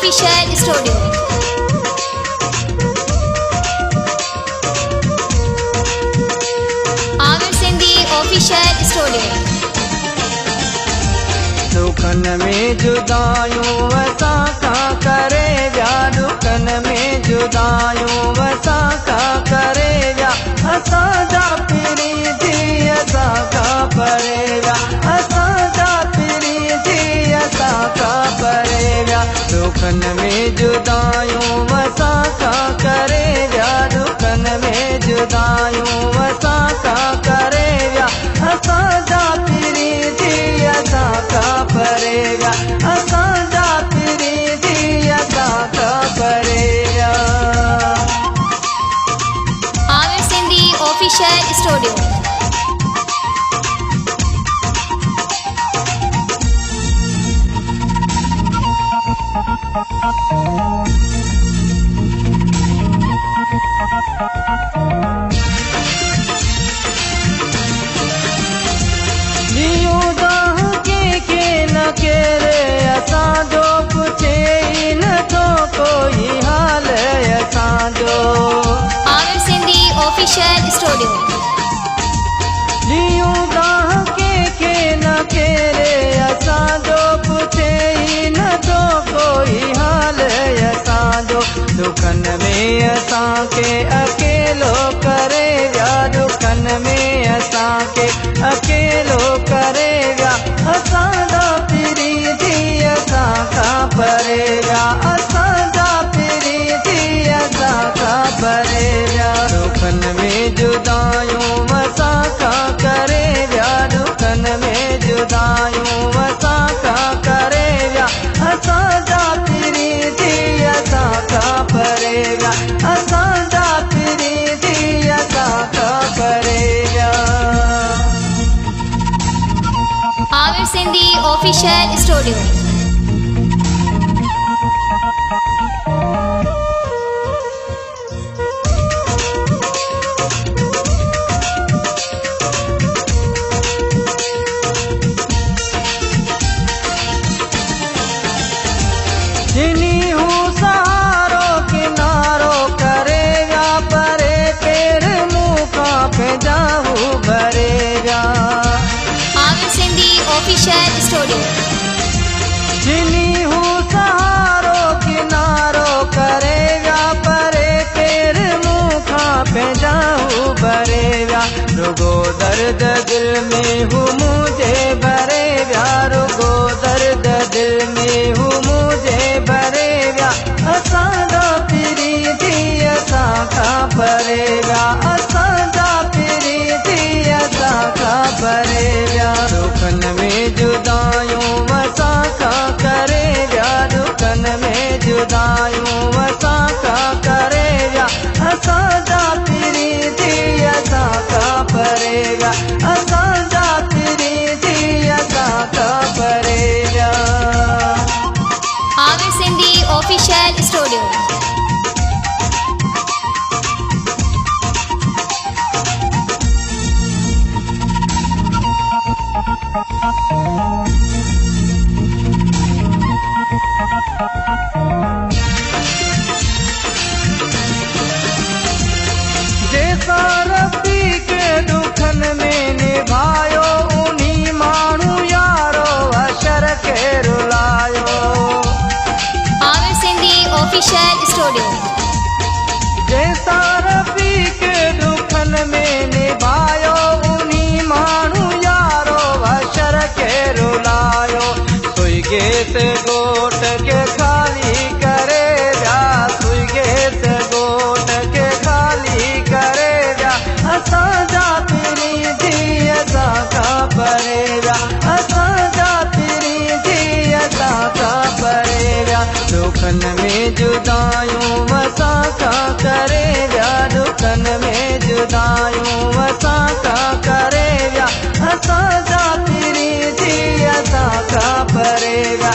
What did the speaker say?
Official studio. Aamir Sindhi official studio. दुखन में जुदायूं वसा का करे जा, दुखन में जुदायूं वसा का करे जा, असा जा पिरी थी असा का परे जा, असा जा पिरी थी असा का परे जा। दुखन में जुदायूं वसा का करे जा, दुखन में जुदायूं वसा का करे जा, असा जा पिरी थी असा का परेगा, असा जा पिरी थी असा का परेगा। Aamir Sindhi official studio. असांजो पुछे ई नथो कोई हाल असांजो। Aamir Sindhi official studio. लियूं के न केरे असांजो पुछे ई नथो कोई हाल असांजो। दुखन में असांखे अकेलो करे विया, दुखन में असांखे अकेलो करे विया, असांजा पिरी थी असां खां परे विया, असांजा पिरी थी असां खां परे विया। दुखन में जुदायूं असां खां करे विया, दुखन में जुदायूं असां खां करे विया, असांजा पिरी थी असां खां परे विया, असांजा पिरी थी असां खां परे विया। Aamir Sindhi official studio. जिनी हूँ सहारो किनारो करे जा, परे पेर मुँह का पे जाहू भरे जा। Aamir Sindhi official studio. जिनी हूँ सहारो किनारो करे जा, परे पेर मुँह का पे जाहू भरे जा। रुगो दर्द दिल में हूँ मुझे भरे जा, रुगो दर्द दिल में हूँ मुझे भरे जा, असांजा पिरी थी असां खां परे जा, असांजा पिरी थी असां खां परे जा। दुखन में जुदायूं असां खां करे जा, दुखन में जुदायूं असां खां करे जा, असांजा पिरी थी असां खां परे जा, असांजा पिरी थी असां खां परे जा। Aamir Sindhi official studio. जैसा रब्बी के दुखन में निभायो, उन्हीं माण्हू यारो अशर के रुलायो। Aamir Sindhi official studio. जैसा रब्बी के दुखन में निभायो, उन्हीं माण्हू यारो अशर के रुलायो। सुइगे से गोट के खाली करे जा, सुइगे से गोट के खाली करे जा, असांजा पिरी थी असां खां परे जा, असांजा पिरी थी असां खां परे जा। दुखन में जुदायूं असां खां करे जा, दुखन में जुदायूं असां खां करे जा, असांजा पिरी थी असां खां परे जा,